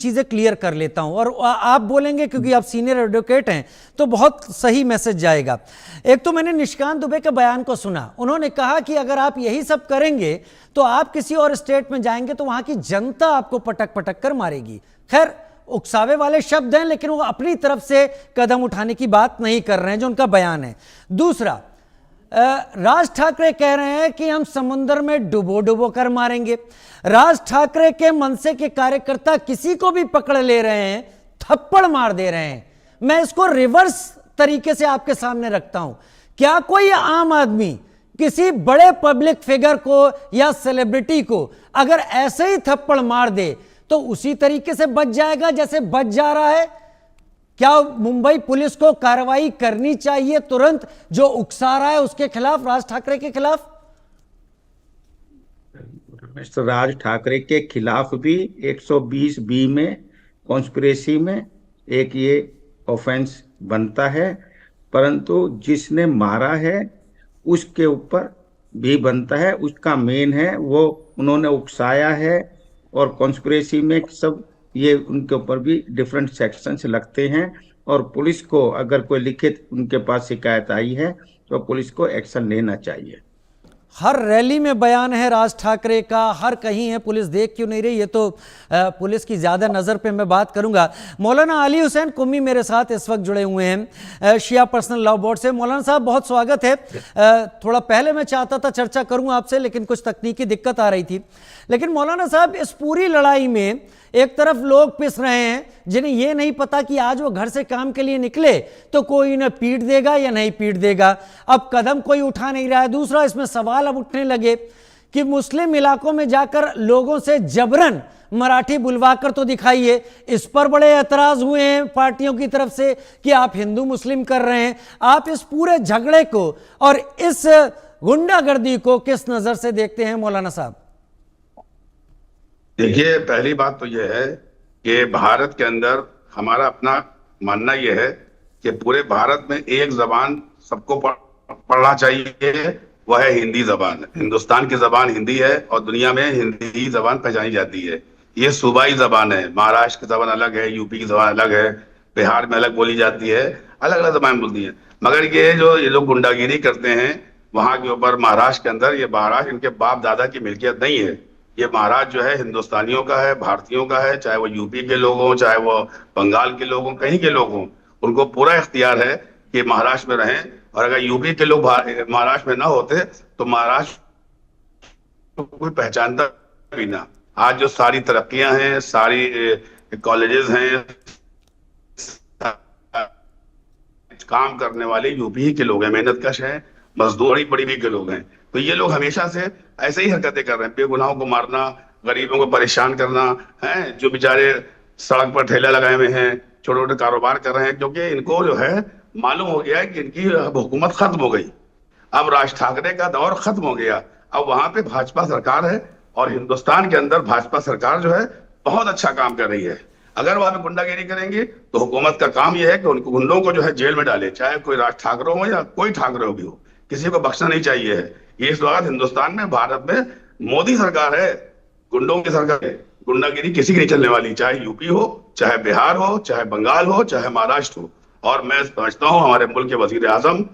चीजें क्लियर कर लेता हूं, और आप बोलेंगे क्योंकि आप सीनियर एडवोकेट हैं तो बहुत सही मैसेज जाएगा। एक तो मैंने निशिकांत दुबे के बयान को सुना, उन्होंने कहा कि अगर आप यही सब करेंगे तो आप किसी और स्टेट में जाएंगे तो वहां की जनता आपको पटक पटक कर मारेगी। खैर, उकसावे वाले शब्द हैं, लेकिन वो अपनी तरफ से कदम उठाने की बात नहीं कर रहे हैं, जो उनका बयान है। दूसरा, राज ठाकरे कह रहे हैं कि हम समुद्र में डुबो डुबो कर मारेंगे। राज ठाकरे के मनसे के कार्यकर्ता किसी को भी पकड़ ले रहे हैं, थप्पड़ मार दे रहे हैं। मैं इसको रिवर्स तरीके से आपके सामने रखता हूं। क्या कोई आम आदमी किसी बड़े पब्लिक फिगर को या सेलिब्रिटी को अगर ऐसे ही थप्पड़ मार दे तो उसी तरीके से बच जाएगा जैसे बच जा रहा है? क्या मुंबई पुलिस को कार्रवाई करनी चाहिए तुरंत जो उकसा रहा है उसके खिलाफ, राज ठाकरे के खिलाफ? मिस्टर राज ठाकरे के खिलाफ भी 120B में कॉन्स्पिरेसी में एक ये ऑफेंस बनता है, परंतु जिसने मारा है उसके ऊपर भी बनता है। उसका मेन है वो उन्होंने उकसाया है, और कॉन्स्पिरेसी में सब ये उनके ऊपर भी डिफरेंट सेक्शंस लगते हैं। और पुलिस को अगर कोई लिखित उनके पास शिकायत आई है तो पुलिस को एक्शन लेना चाहिए। हर रैली में बयान है राज ठाकरे का, हर कहीं है। पुलिस देख क्यों नहीं रही? ये तो पुलिस की ज्यादा नजर पे मैं बात करूंगा। मौलाना अली हुसैन कुम्मी मेरे साथ इस वक्त जुड़े हुए हैं शिया पर्सनल लॉ बोर्ड से। मौलाना साहब, बहुत स्वागत है। थोड़ा पहले मैं चाहता था चर्चा करूं आपसे, लेकिन कुछ तकनीकी दिक्कत आ रही थी। लेकिन मौलाना साहब, इस पूरी लड़ाई में एक तरफ लोग पिस रहे हैं जिन्हें यह नहीं पता कि आज वो घर से काम के लिए निकले तो कोई इन्हें पीट देगा या नहीं पीट देगा, अब कदम कोई उठा नहीं रहा है। दूसरा, इसमें सवाल अब उठने लगे कि मुस्लिम इलाकों में जाकर लोगों से जबरन मराठी बुलवाकर तो दिखाइए। इस पर बड़े एतराज हुए हैं पार्टियों की तरफ से कि आप हिंदू मुस्लिम कर रहे हैं। आप इस पूरे झगड़े को और इस गुंडागर्दी को किस नजर से देखते हैं मौलाना साहब? देखिए, पहली बात तो यह है कि भारत के अंदर हमारा अपना मानना यह है कि पूरे भारत में एक जबान सबको पढ़ना चाहिए, वह है हिंदी जबान। हिंदुस्तान की जबान हिंदी है और दुनिया में हिंदी ही जबान पहचानी जाती है। ये सूबाई जबान है। महाराष्ट्र की जबान अलग है, यूपी की जबान अलग है, बिहार में अलग बोली जाती है, अलग अलग जबान बोलती है। मगर ये लोग गुंडागिरी करते हैं वहां के ऊपर, महाराष्ट्र के अंदर, ये महाराष्ट्र इनके बाप दादा की मिल्कियत नहीं है। ये महाराष्ट्र जो है हिंदुस्तानियों का है, भारतीयों का है, चाहे वो यूपी के लोग हों, चाहे वो बंगाल के लोग हों, कहीं के लोग हों, उनको पूरा इख्तियार है कि महाराष्ट्र में रहें। और अगर यूपी के लोग महाराष्ट्र में ना होते तो महाराष्ट्र कोई पहचानता भी ना। आज जो सारी तरक्कियां हैं, सारी कॉलेजेस हैं, काम करने वाले यूपी के लोग हैं, मेहनतकश हैं, मजदूरी बड़ी भी के लोग हैं। तो ये लोग हमेशा से ऐसे ही हरकतें कर रहे हैं, बेगुनाहों को मारना, गरीबों को परेशान करना है। जो बेचारे सड़क पर ठेला लगाए हुए हैं, छोटे छोटे कारोबार कर रहे हैं, क्योंकि इनको जो है मालूम हो गया है कि इनकी हुकूमत खत्म हो गई। अब राज ठाकरे का दौर खत्म हो गया, अब वहां पे भाजपा सरकार है और हिंदुस्तान के अंदर भाजपा सरकार जो है बहुत अच्छा काम कर रही है। अगर वहां पे गुंडागिरी करेंगे तो हुकूमत का काम यह है कि उनको गुंडों को जो है जेल में डाले, चाहे कोई राज ठाकरे हो या कोई ठाकरे हो भी हो, किसी को बख्शना नहीं चाहिए है। ये इस वक्त हिंदुस्तान में, भारत में मोदी सरकार है, गुंडों की सरकार है। गुंडागिरी किसी की नहीं चलने वाली, चाहे यूपी हो, चाहे बिहार हो, चाहे बंगाल हो, चाहे महाराष्ट्र हो। और मैं समझता हूँ हमारे मुल्क के वजीर आजम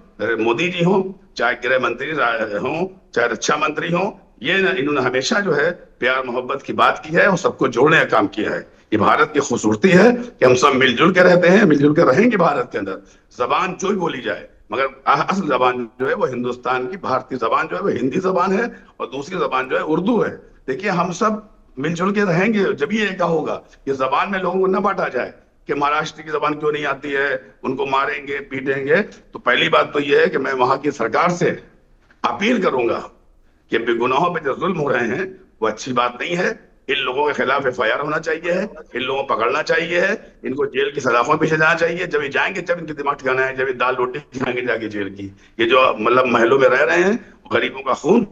मोदी जी हों, चाहे गृह मंत्री हों, चाहे रक्षा मंत्री हों, इन्होंने हमेशा जो है प्यार मोहब्बत की बात की है और सबको जोड़ने का काम किया है। ये भारत की खूबसूरती है कि हम सब मिलजुल के रहते हैं, मिलजुल के रहेंगे भारत के अंदर। जबान जो भी बोली जाए, मगर असल जबान जो है वो हिंदुस्तान की, भारतीय जबान जो है वो हिंदी जबान है और दूसरी जबान जो है उर्दू है। देखिए, हम सब मिलजुल के रहेंगे जब ये एक होगा। ये जबान में लोगों को न बांटा जाए कि महाराष्ट्र की जबान क्यों नहीं आती है, उनको मारेंगे पीटेंगे। तो पहली बात तो ये है कि मैं वहां की सरकार से अपील करूंगा कि बेगुनाहों पे जो जुल्म हो रहे हैं वो अच्छी बात नहीं है। इन लोगों के खिलाफ FIR होना चाहिए है, इन लोगों को पकड़ना चाहिए है, इनको जेल की सलाखों में पीछे जाना चाहिए। जब ये जाएंगे, जब इनके दिमाग ठिकाना है, जब ये दाल रोटी खाएंगे जाके जेल की। ये जो मतलब महलों में रह रहे हैं, गरीबों का खून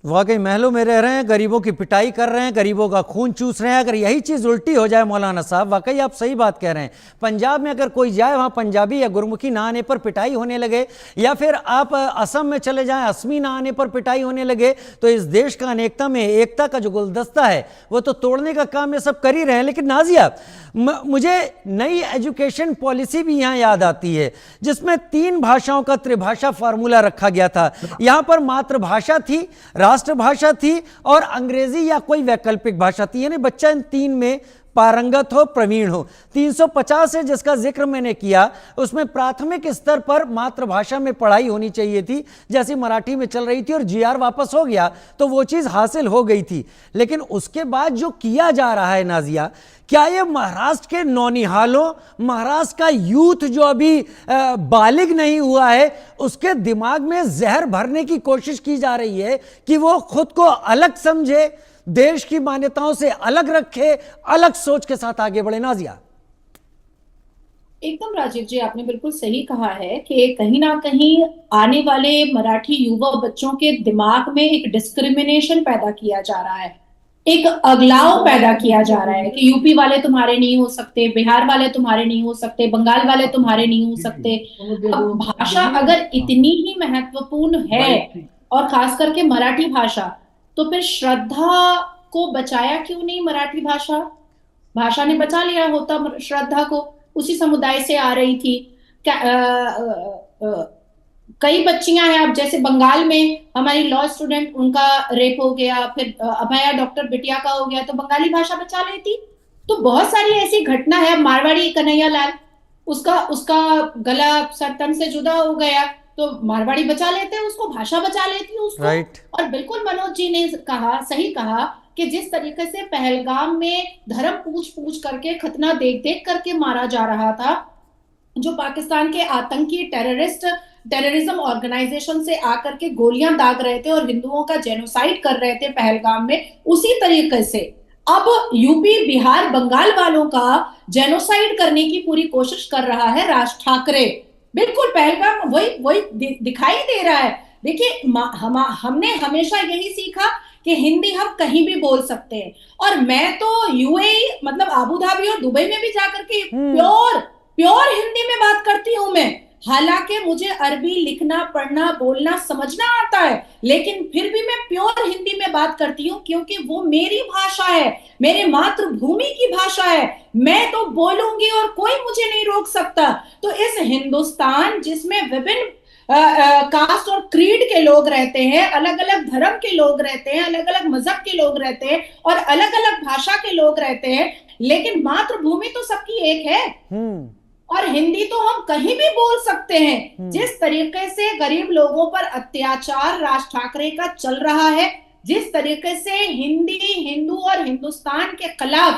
वाकई महलों में रह रहे हैं, गरीबों की पिटाई कर रहे हैं, गरीबों का खून चूस रहे हैं। अगर यही चीज़ उल्टी हो जाए मौलाना साहब, वाकई आप सही बात कह रहे हैं। पंजाब में अगर कोई जाए, वहाँ पंजाबी या गुरमुखी ना आने पर पिटाई होने लगे, या फिर आप असम में चले जाएं, असमी ना आने पर पिटाई होने लगे, तो इस देश का अनेकता में एकता का जो गुलदस्ता है वो तो तोड़ने का काम ये सब कर ही रहे हैं। लेकिन नाजिया, मुझे नई एजुकेशन पॉलिसी भी यहाँ याद आती है, जिसमें 3 भाषाओं का त्रिभाषा फार्मूला रखा गया था। यहाँ पर मातृभाषा थी, राष्ट्रभाषा थी और अंग्रेजी या कोई वैकल्पिक भाषा थी, यानी बच्चा इन 3 में पारंगत हो, प्रवीण हो। 350 से जिसका जिक्र मैंने किया, उसमें प्राथमिक स्तर पर मातृभाषा में पढ़ाई होनी चाहिए थी, जैसी मराठी में चल रही थी, और जीआर वापस हो गया तो वो चीज़ हासिल हो गई थी। लेकिन उसके बाद जो किया जा रहा है नाजिया, क्या ये महाराष्ट्र के नौनिहालों, महाराष्ट्र का यूथ जो अभी बालिग नहीं हुआ है, उसके दिमाग में जहर भरने की कोशिश की जा रही है कि वो खुद को अलग समझे, देश की मान्यताओं से अलग रखे, अलग सोच के साथ आगे बढ़े? नाजिया, एकदम राजीव जी, आपने बिल्कुल सही कहा है कि कहीं ना कहीं आने वाले मराठी युवा बच्चों के दिमाग में एक डिस्क्रिमिनेशन पैदा किया जा रहा है, एक अगलाव पैदा किया जा रहा है कि यूपी वाले तुम्हारे नहीं हो सकते, बिहार वाले तुम्हारे नहीं हो सकते, बंगाल वाले तुम्हारे नहीं हो सकते। अब भाषा अगर इतनी ही महत्वपूर्ण है, और खास करके मराठी भाषा, तो फिर श्रद्धा को बचाया क्यों नहीं? मराठी भाषा ने बचा लिया होता श्रद्धा को, उसी समुदाय से आ रही थी। कई बच्चियां हैं, अब जैसे बंगाल में हमारी लॉ स्टूडेंट, उनका रेप हो गया, फिर अभया डॉक्टर बिटिया का हो गया, तो बंगाली भाषा बचा लेती। तो बहुत सारी ऐसी घटना है। मारवाड़ी कन्हैया लाल, उसका गला सर तन से जुदा हो गया, तो मारवाड़ी बचा लेते, उसको भाषा बचा लेती उसको। राइट। और बिल्कुल मनोज जी ने सही कहा कि जिस तरीके से पहलगाम में धर्म पूछ करके, खतना देख करके मारा जा रहा था, जो पाकिस्तान के आतंकी टेररिज्म ऑर्गेनाइजेशन से आकर के गोलियां दाग रहे थे और हिंदुओं का जेनोसाइड कर रहे थे पहलगाम में, उसी तरीके से अब यूपी, बिहार, बंगाल वालों का जेनोसाइड करने की पूरी कोशिश कर रहा है राज ठाकरे। बिल्कुल पहलगाम वही दिखाई दे रहा है। देखिए, हमने हमेशा यही सीखा कि हिंदी हम कहीं भी बोल सकते हैं, और मैं तो यूएई, मतलब अबू धाबी और दुबई में भी जाकर के प्योर हिंदी में बात करती हूं मैं। हालांकि मुझे अरबी लिखना, पढ़ना, बोलना, समझना आता है, लेकिन फिर भी मैं प्योर हिंदी में बात करती हूँ, क्योंकि वो मेरी भाषा है, मेरे मातृभूमि की भाषा है। मैं तो बोलूंगी और कोई मुझे नहीं रोक सकता। तो इस हिंदुस्तान, जिसमें विभिन्न कास्ट और क्रीड के लोग रहते हैं, अलग अलग धर्म के लोग रहते हैं, अलग अलग मजहब के लोग रहते हैं, और अलग अलग भाषा के लोग रहते हैं, लेकिन मातृभूमि तो सबकी एक है, और हिंदी तो हम कहीं भी बोल सकते हैं। जिस तरीके से गरीब लोगों पर अत्याचार राज ठाकरे का चल रहा है, जिस तरीके से हिंदू और हिंदुस्तान के खिलाफ